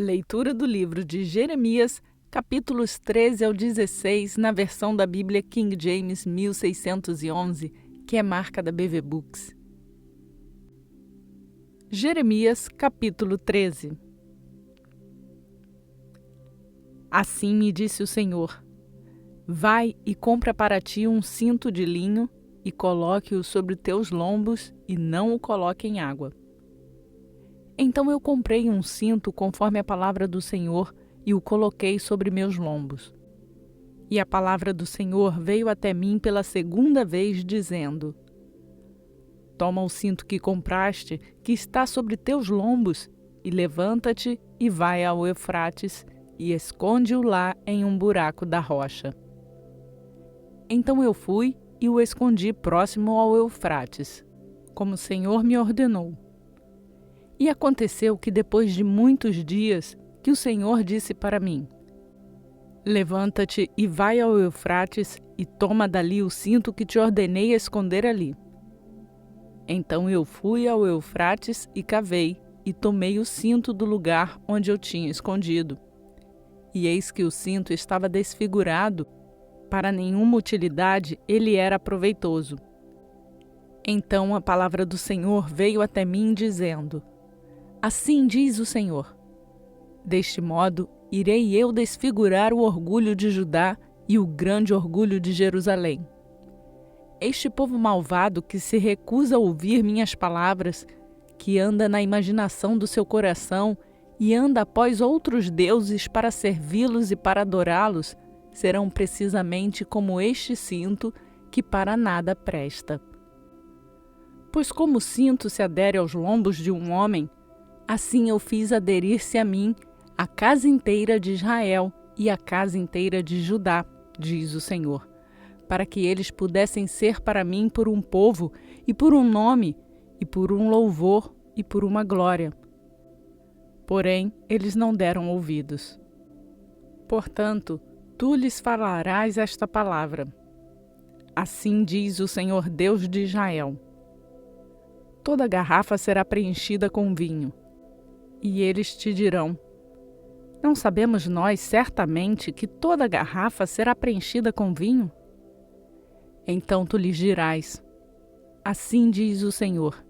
Leitura do livro de Jeremias, capítulos 13 ao 16, na versão da Bíblia King James 1611, que é marca da BV Books. Jeremias, capítulo 13. Assim me disse o Senhor: vai e compra para ti um cinto de linho e coloque-o sobre teus lombos e não o coloque em água. Então eu comprei um cinto conforme a palavra do Senhor e o coloquei sobre meus lombos. E a palavra do Senhor veio até mim pela segunda vez, dizendo: toma o cinto que compraste, que está sobre teus lombos, e levanta-te e vai ao Eufrates, e esconde-o lá em um buraco da rocha. Então eu fui e o escondi próximo ao Eufrates, como o Senhor me ordenou. E aconteceu que depois de muitos dias, que o Senhor disse para mim: levanta-te e vai ao Eufrates e toma dali o cinto que te ordenei esconder ali. Então eu fui ao Eufrates e cavei, e tomei o cinto do lugar onde eu tinha escondido. E eis que o cinto estava desfigurado, para nenhuma utilidade ele era proveitoso. Então a palavra do Senhor veio até mim, dizendo: assim diz o Senhor: deste modo irei eu desfigurar o orgulho de Judá e o grande orgulho de Jerusalém. Este povo malvado que se recusa a ouvir minhas palavras, que anda na imaginação do seu coração e anda após outros deuses para servi-los e para adorá-los, serão precisamente como este cinto que para nada presta. Pois como o cinto se adere aos lombos de um homem, assim eu fiz aderir-se a mim a casa inteira de Israel e a casa inteira de Judá, diz o Senhor, para que eles pudessem ser para mim por um povo, e por um nome, e por um louvor, e por uma glória. Porém, eles não deram ouvidos. Portanto, tu lhes falarás esta palavra: assim diz o Senhor Deus de Israel: toda garrafa será preenchida com vinho. E eles te dirão: não sabemos nós certamente que toda garrafa será preenchida com vinho? Então tu lhes dirás: assim diz o Senhor: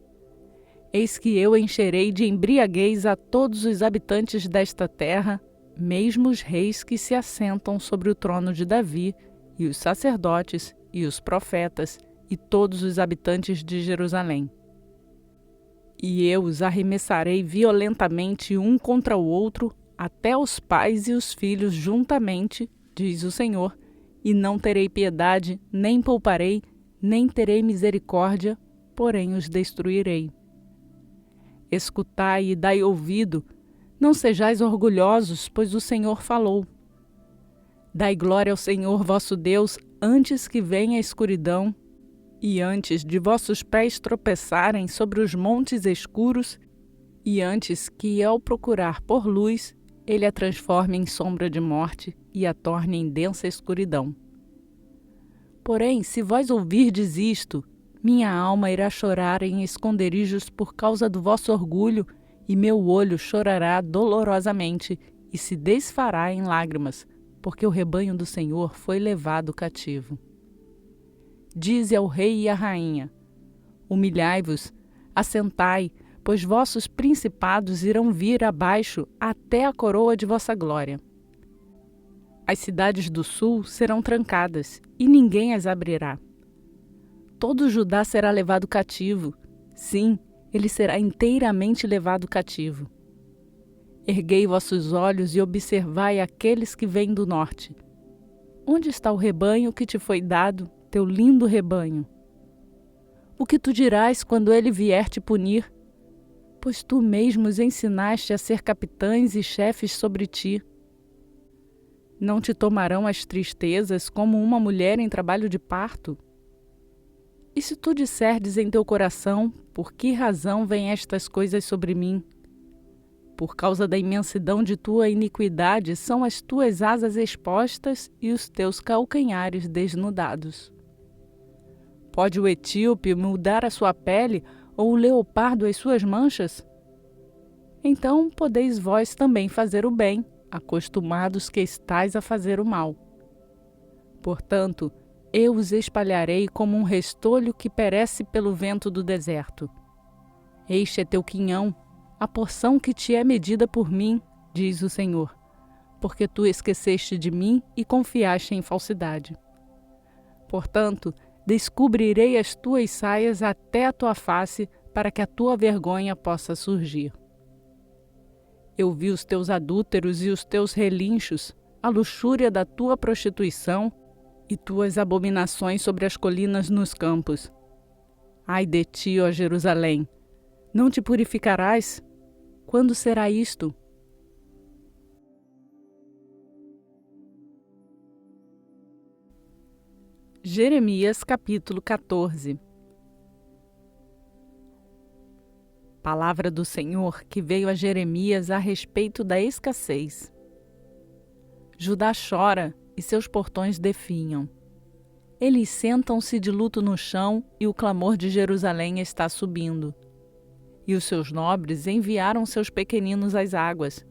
eis que eu encherei de embriaguez a todos os habitantes desta terra, mesmo os reis que se assentam sobre o trono de Davi, e os sacerdotes, e os profetas, e todos os habitantes de Jerusalém. E eu os arremessarei violentamente um contra o outro, até os pais e os filhos juntamente, diz o Senhor, e não terei piedade, nem pouparei, nem terei misericórdia, porém os destruirei. Escutai e dai ouvido, não sejais orgulhosos, pois o Senhor falou. Dai glória ao Senhor vosso Deus antes que venha a escuridão, e antes de vossos pés tropeçarem sobre os montes escuros, e antes que, ao procurar por luz, ele a transforme em sombra de morte e a torne em densa escuridão. Porém, se vós ouvirdes isto, minha alma irá chorar em esconderijos por causa do vosso orgulho, e meu olho chorará dolorosamente e se desfará em lágrimas, porque o rebanho do Senhor foi levado cativo. Dize ao rei e à rainha: humilhai-vos, assentai, pois vossos principados irão vir abaixo até a coroa de vossa glória. As cidades do sul serão trancadas, e ninguém as abrirá. Todo Judá será levado cativo, sim, ele será inteiramente levado cativo. Erguei vossos olhos e observai aqueles que vêm do norte. Onde está o rebanho que te foi dado, teu lindo rebanho? O que tu dirás quando ele vier te punir? Pois tu mesmo os ensinaste a ser capitães e chefes sobre ti. Não te tomarão as tristezas como uma mulher em trabalho de parto? E se tu disserdes em teu coração: por que razão vêm estas coisas sobre mim? Por causa da imensidão de tua iniquidade são as tuas asas expostas e os teus calcanhares desnudados. Pode o etíope mudar a sua pele, ou o leopardo as suas manchas? então podeis vós também fazer o bem, acostumados que estais a fazer o mal. Portanto, eu os espalharei como um restolho que perece pelo vento do deserto. Este é teu quinhão, a porção que te é medida por mim, diz o Senhor, porque tu esqueceste de mim e confiaste em falsidade. Portanto, descobrirei as tuas saias até a tua face, para que a tua vergonha possa surgir. Eu vi os teus adúlteros e os teus relinchos, a luxúria da tua prostituição e tuas abominações sobre as colinas nos campos. Ai de ti, ó Jerusalém! Não te purificarás? Quando será isto? Jeremias capítulo 14. Palavra do Senhor que veio a Jeremias a respeito da escassez. Judá chora e seus portões definham. Eles sentam-se de luto no chão e o clamor de Jerusalém está subindo. E os seus nobres enviaram seus pequeninos às águas.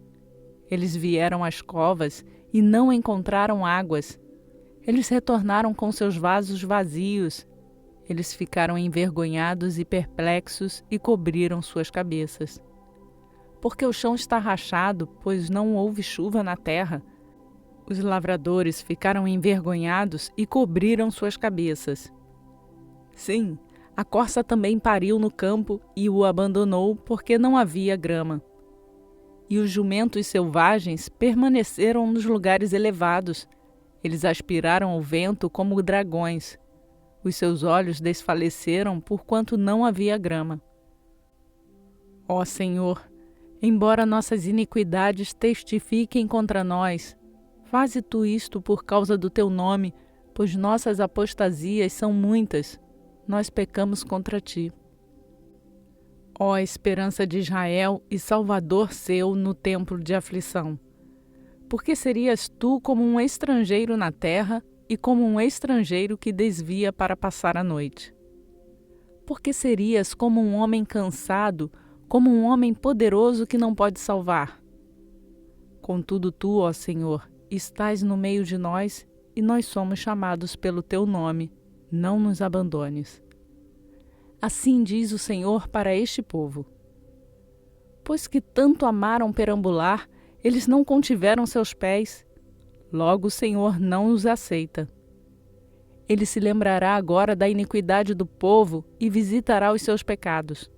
Eles vieram às covas e não encontraram águas. Eles retornaram com seus vasos vazios. Eles ficaram envergonhados e perplexos e cobriram suas cabeças. Porque o chão está rachado, pois não houve chuva na terra. Os lavradores ficaram envergonhados e cobriram suas cabeças. Sim, a corça também pariu no campo e o abandonou porque não havia grama. E os jumentos selvagens permaneceram nos lugares elevados. Eles aspiraram o vento como dragões. Os seus olhos desfaleceram porquanto não havia grama. Ó Senhor, embora nossas iniquidades testifiquem contra nós, faze tu isto por causa do teu nome, pois nossas apostasias são muitas. Nós pecamos contra ti. Ó esperança de Israel e Salvador seu no templo de aflição! Porque serias tu como um estrangeiro na terra e como um estrangeiro que desvia para passar a noite. Porque serias como um homem cansado, como um homem poderoso que não pode salvar. Contudo tu, ó Senhor, estás no meio de nós e nós somos chamados pelo teu nome. Não nos abandones. Assim diz o Senhor para este povo. Pois que tanto amaram perambular, eles não contiveram seus pés. Logo o Senhor não os aceita. Ele se lembrará agora da iniquidade do povo e visitará os seus pecados.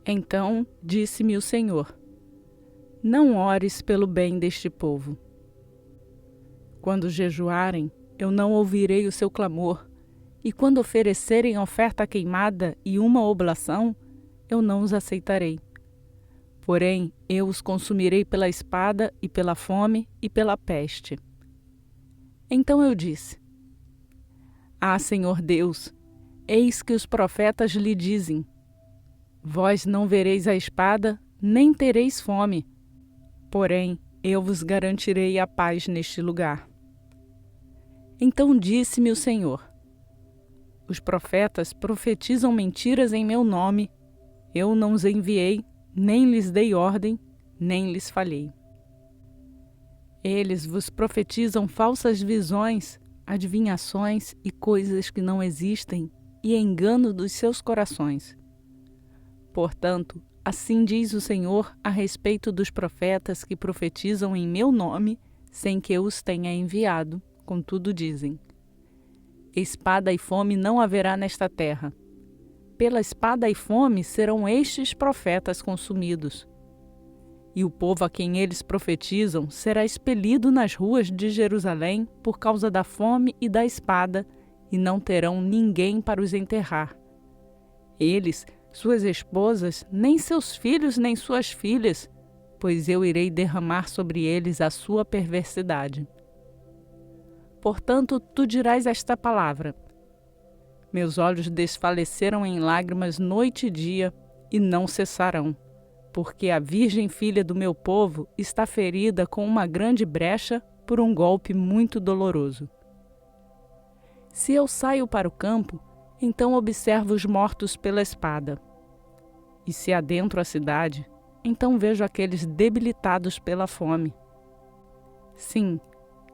Então disse-me o Senhor: não ores pelo bem deste povo. Quando jejuarem, eu não ouvirei o seu clamor, e quando oferecerem oferta queimada e uma oblação, eu não os aceitarei. Porém, eu os consumirei pela espada e pela fome e pela peste. Então eu disse: ah, Senhor Deus, eis que os profetas lhe dizem: vós não vereis a espada, nem tereis fome. Porém, eu vos garantirei a paz neste lugar. Então disse-me o Senhor: os profetas profetizam mentiras em meu nome. Eu não os enviei, nem lhes dei ordem, nem lhes falhei. Eles vos profetizam falsas visões, adivinhações e coisas que não existem, e engano dos seus corações. Portanto, assim diz o Senhor a respeito dos profetas que profetizam em meu nome, sem que eu os tenha enviado, contudo dizem: espada e fome não haverá nesta terra. Pela espada e fome serão estes profetas consumidos. E o povo a quem eles profetizam será expelido nas ruas de Jerusalém por causa da fome e da espada, e não terão ninguém para os enterrar. Eles, suas esposas, nem seus filhos nem suas filhas, pois eu irei derramar sobre eles a sua perversidade. Portanto, tu dirás esta palavra: meus olhos desfaleceram em lágrimas noite e dia, e não cessarão, porque a virgem filha do meu povo está ferida com uma grande brecha por um golpe muito doloroso. Se eu saio para o campo, então observo os mortos pela espada. E se adentro a cidade, então vejo aqueles debilitados pela fome. Sim,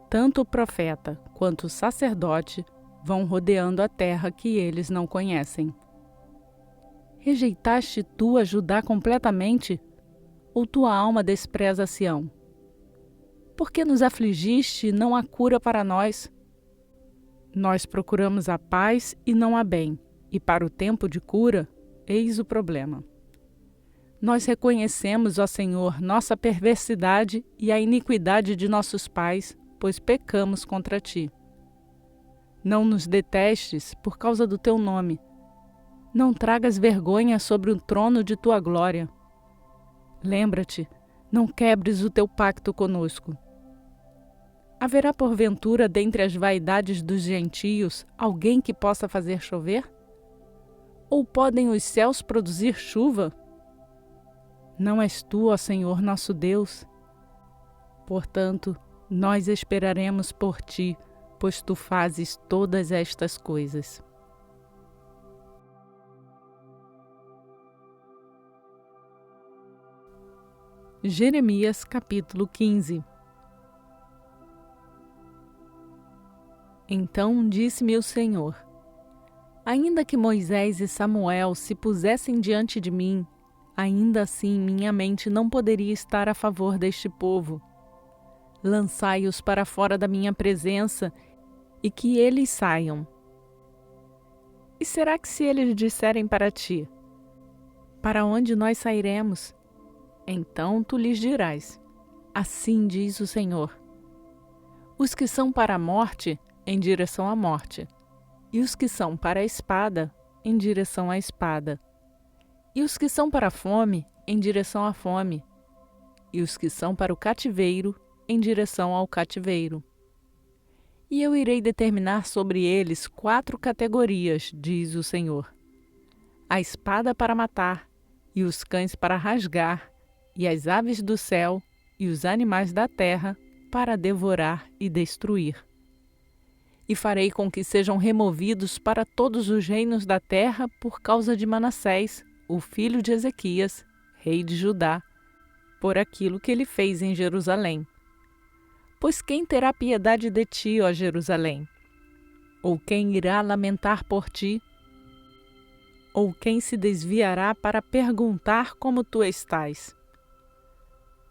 tanto o profeta quanto o sacerdote vão rodeando a terra que eles não conhecem. Rejeitaste tu a Judá completamente? Ou tua alma despreza Sião? Por que nos afligiste e não há cura para nós? Nós procuramos a paz e não há bem, e para o tempo de cura, eis o problema. Nós reconhecemos, ó Senhor, nossa perversidade e a iniquidade de nossos pais, pois pecamos contra ti. Não nos detestes por causa do teu nome. Não tragas vergonha sobre o trono de tua glória. Lembra-te, não quebres o teu pacto conosco. Haverá porventura dentre as vaidades dos gentios alguém que possa fazer chover? Ou podem os céus produzir chuva? Não és tu, ó Senhor, nosso Deus? Portanto, nós esperaremos por ti, pois tu fazes todas estas coisas. Jeremias capítulo 15. Então disse-me o Senhor: ainda que Moisés e Samuel se pusessem diante de mim, ainda assim minha mente não poderia estar a favor deste povo. Lançai-os para fora da minha presença, e que eles saiam. E será que se eles disserem para ti: para onde nós sairemos? Então tu lhes dirás: assim diz o Senhor. Os que são para a morte, em direção à morte, e os que são para a espada, em direção à espada, e os que são para a fome, em direção à fome, e os que são para o cativeiro, em direção ao cativeiro. E eu irei determinar sobre eles 4 categorias, diz o Senhor: a espada para matar, e os cães para rasgar, e as aves do céu, e os animais da terra, para devorar e destruir. E farei com que sejam removidos para todos os reinos da terra por causa de Manassés, o filho de Ezequias, rei de Judá, por aquilo que ele fez em Jerusalém. Pois quem terá piedade de ti, ó Jerusalém? Ou quem irá lamentar por ti? Ou quem se desviará para perguntar como tu estás?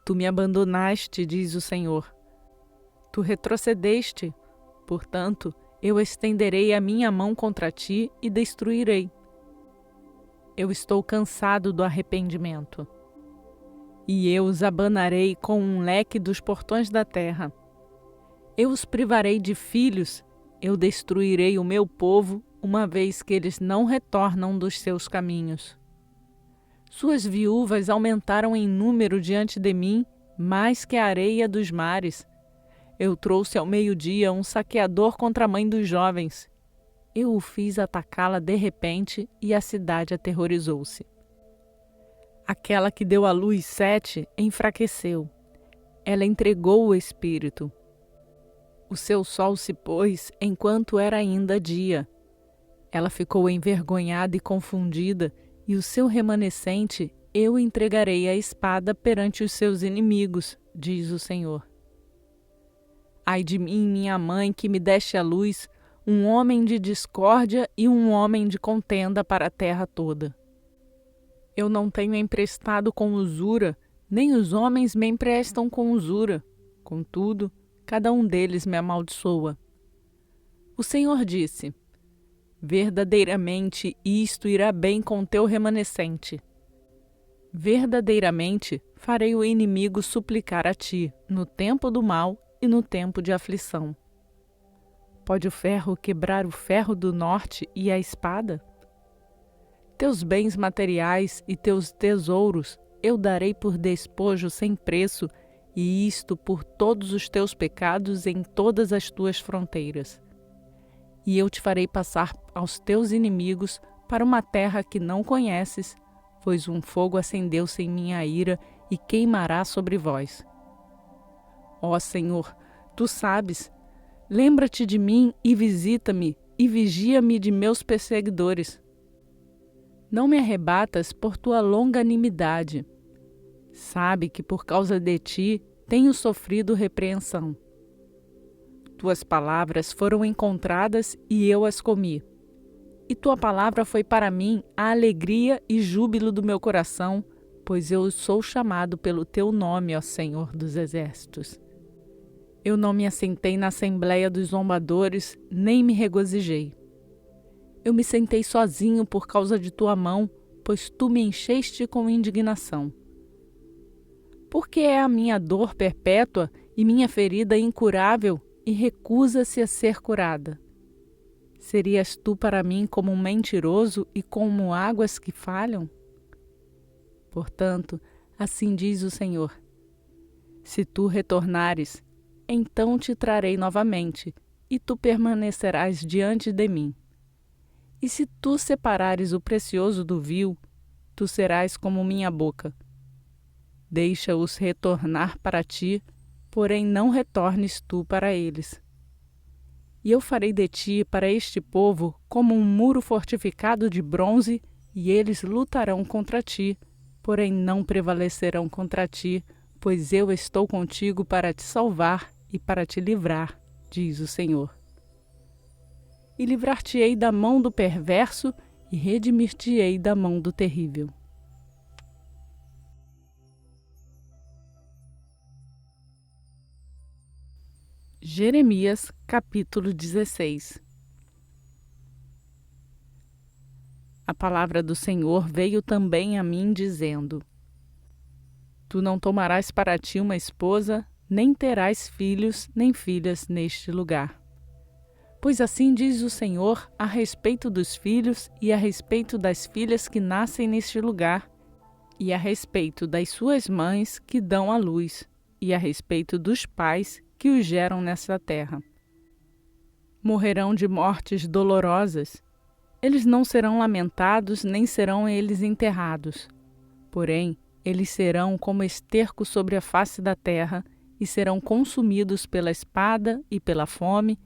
Tu me abandonaste, diz o Senhor. Tu retrocedeste, portanto, eu estenderei a minha mão contra ti e destruirei. Eu estou cansado do arrependimento. E eu os abanarei com um leque dos portões da terra. Eu os privarei de filhos, eu destruirei o meu povo, uma vez que eles não retornam dos seus caminhos. Suas viúvas aumentaram em número diante de mim, mais que a areia dos mares. Eu trouxe ao meio-dia um saqueador contra a mãe dos jovens. Eu o fiz atacá-la de repente e a cidade aterrorizou-se. Aquela que deu à luz 7 enfraqueceu. Ela entregou o espírito. O seu sol se pôs enquanto era ainda dia. Ela ficou envergonhada e confundida, e o seu remanescente eu entregarei à espada perante os seus inimigos, diz o Senhor. Ai de mim, minha mãe, que me deste à luz, um homem de discórdia e um homem de contenda para a terra toda. Eu não tenho emprestado com usura, nem os homens me emprestam com usura. Contudo, cada um deles me amaldiçoa. O Senhor disse: verdadeiramente isto irá bem com teu remanescente. Verdadeiramente farei o inimigo suplicar a ti, no tempo do mal e no tempo de aflição. Pode o ferro quebrar o ferro do norte e a espada? Teus bens materiais e teus tesouros eu darei por despojo sem preço, e isto por todos os teus pecados em todas as tuas fronteiras. E eu te farei passar aos teus inimigos para uma terra que não conheces, pois um fogo acendeu-se em minha ira e queimará sobre vós. Ó Senhor, tu sabes, lembra-te de mim e visita-me, e vigia-me de meus perseguidores. Não me arrebatas por tua longanimidade. Sabe que por causa de ti tenho sofrido repreensão. Tuas palavras foram encontradas e eu as comi. E tua palavra foi para mim a alegria e júbilo do meu coração, pois eu sou chamado pelo teu nome, ó Senhor dos Exércitos. Eu não me assentei na assembleia dos zombadores, nem me regozijei. Eu me sentei sozinho por causa de tua mão, pois tu me encheste com indignação. Porque é a minha dor perpétua e minha ferida incurável e recusa-se a ser curada. Serias tu para mim como um mentiroso e como águas que falham? Portanto, assim diz o Senhor: se tu retornares, então te trarei novamente, e tu permanecerás diante de mim. E se tu separares o precioso do vil, tu serás como minha boca. Deixa-os retornar para ti, porém não retornes tu para eles. E eu farei de ti para este povo como um muro fortificado de bronze, e eles lutarão contra ti, porém não prevalecerão contra ti, pois eu estou contigo para te salvar e para te livrar, diz o Senhor. E livrar-te-ei da mão do perverso e redimir-te-ei da mão do terrível. Jeremias, capítulo 16. A palavra do Senhor veio também a mim, dizendo: Tu não tomarás para ti uma esposa, nem terás filhos nem filhas neste lugar. Pois assim diz o Senhor a respeito dos filhos e a respeito das filhas que nascem neste lugar, e a respeito das suas mães que dão à luz, e a respeito dos pais que os geram nessa terra. Morrerão de mortes dolorosas. Eles não serão lamentados, nem serão eles enterrados. Porém, eles serão como esterco sobre a face da terra, e serão consumidos pela espada e pela fome,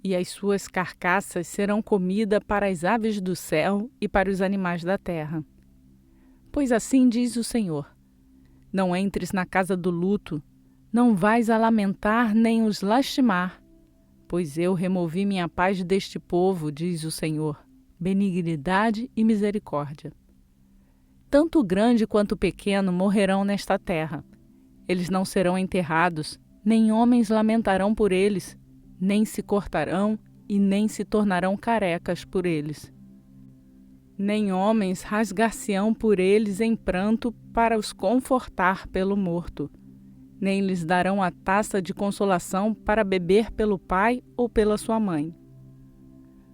e as suas carcaças serão comida para as aves do céu e para os animais da terra. Pois assim diz o Senhor: não entres na casa do luto, não vais a lamentar nem os lastimar, pois eu removi minha paz deste povo, diz o Senhor, benignidade e misericórdia. Tanto o grande quanto o pequeno morrerão nesta terra. Eles não serão enterrados, nem homens lamentarão por eles, nem se cortarão e nem se tornarão carecas por eles. Nem homens rasgar-se-ão por eles em pranto para os confortar pelo morto, nem lhes darão a taça de consolação para beber pelo pai ou pela sua mãe.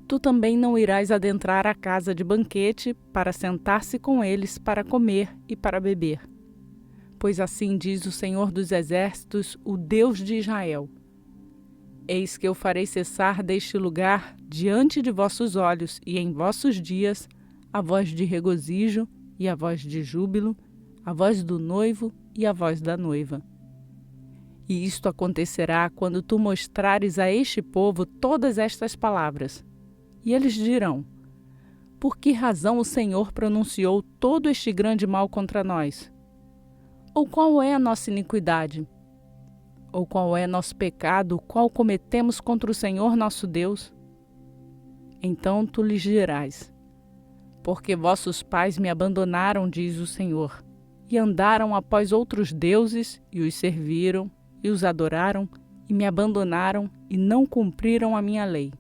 Tu também não irás adentrar a casa de banquete para sentar-se com eles para comer e para beber. Pois assim diz o Senhor dos Exércitos, o Deus de Israel: eis que eu farei cessar deste lugar, diante de vossos olhos e em vossos dias, a voz de regozijo e a voz de júbilo, a voz do noivo e a voz da noiva. E isto acontecerá quando tu mostrares a este povo todas estas palavras. E eles dirão: por que razão o Senhor pronunciou todo este grande mal contra nós? Ou qual é a nossa iniquidade? Ou qual é nosso pecado, o qual cometemos contra o Senhor nosso Deus? Então tu lhes dirás: porque vossos pais me abandonaram, diz o Senhor, e andaram após outros deuses, e os serviram, e os adoraram, e me abandonaram, e não cumpriram a minha lei.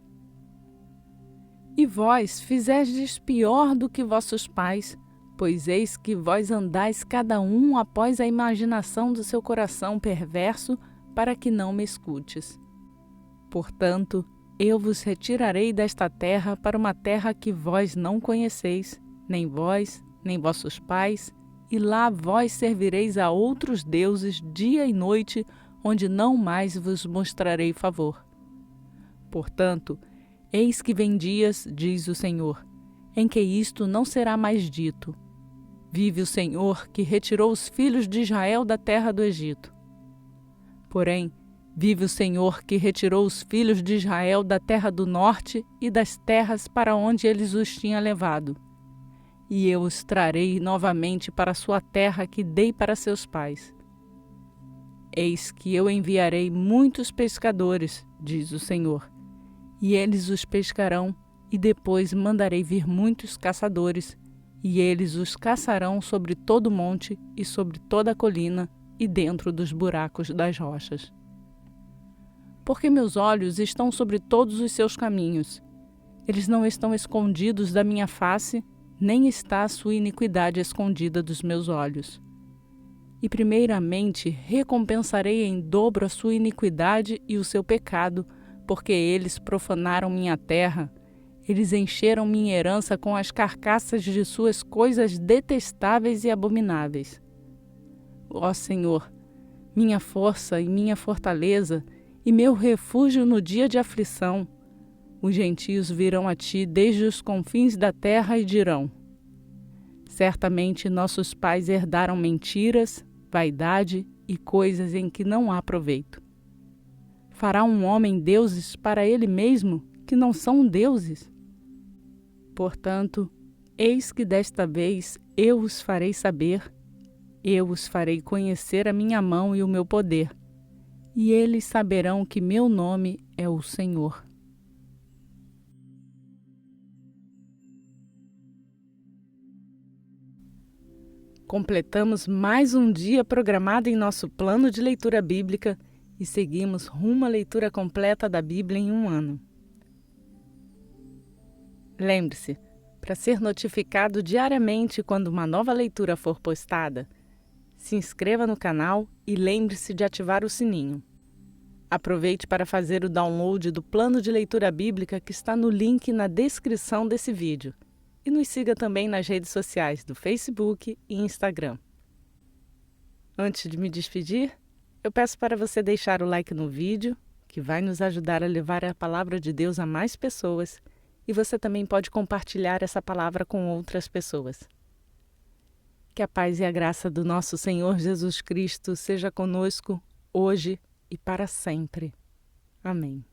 E vós fizestes pior do que vossos pais, pois eis que vós andais cada um após a imaginação do seu coração perverso, para que não me escutes. Portanto, eu vos retirarei desta terra para uma terra que vós não conheceis, nem vós, nem vossos pais, e lá vós servireis a outros deuses dia e noite, onde não mais vos mostrarei favor. Portanto, eis que vem dias, diz o Senhor, em que isto não será mais dito. Vive o Senhor, que retirou os filhos de Israel da terra do Egito. Porém, vive o Senhor, que retirou os filhos de Israel da terra do norte e das terras para onde eles os tinha levado. e eu os trarei novamente para a sua terra que dei para seus pais. Eis que eu enviarei muitos pescadores, diz o Senhor, e eles os pescarão, e depois mandarei vir muitos caçadores, e eles os caçarão sobre todo o monte e sobre toda a colina e dentro dos buracos das rochas. Porque meus olhos estão sobre todos os seus caminhos. Eles não estão escondidos da minha face, nem está a sua iniquidade escondida dos meus olhos. E primeiramente recompensarei em dobro a sua iniquidade e o seu pecado, porque eles profanaram minha terra, eles encheram minha herança com as carcaças de suas coisas detestáveis e abomináveis. Ó Senhor, minha força e minha fortaleza, e meu refúgio no dia de aflição, os gentios virão a ti desde os confins da terra e dirão: certamente nossos pais herdaram mentiras, vaidade e coisas em que não há proveito. Fará um homem deuses para ele mesmo, que não são deuses? Portanto, eis que desta vez eu os farei saber, eu os farei conhecer a minha mão e o meu poder, e eles saberão que meu nome é o Senhor. Completamos mais um dia programado em nosso plano de leitura bíblica e seguimos rumo à leitura completa da Bíblia em um ano. Lembre-se, para ser notificado diariamente quando uma nova leitura for postada, se inscreva no canal e lembre-se de ativar o sininho. Aproveite para fazer o download do plano de leitura bíblica que está no link na descrição desse vídeo. E nos siga também nas redes sociais do Facebook e Instagram. Antes de me despedir, eu peço para você deixar o like no vídeo, que vai nos ajudar a levar a palavra de Deus a mais pessoas, e você também pode compartilhar essa palavra com outras pessoas. Que a paz e a graça do nosso Senhor Jesus Cristo seja conosco hoje e para sempre. Amém.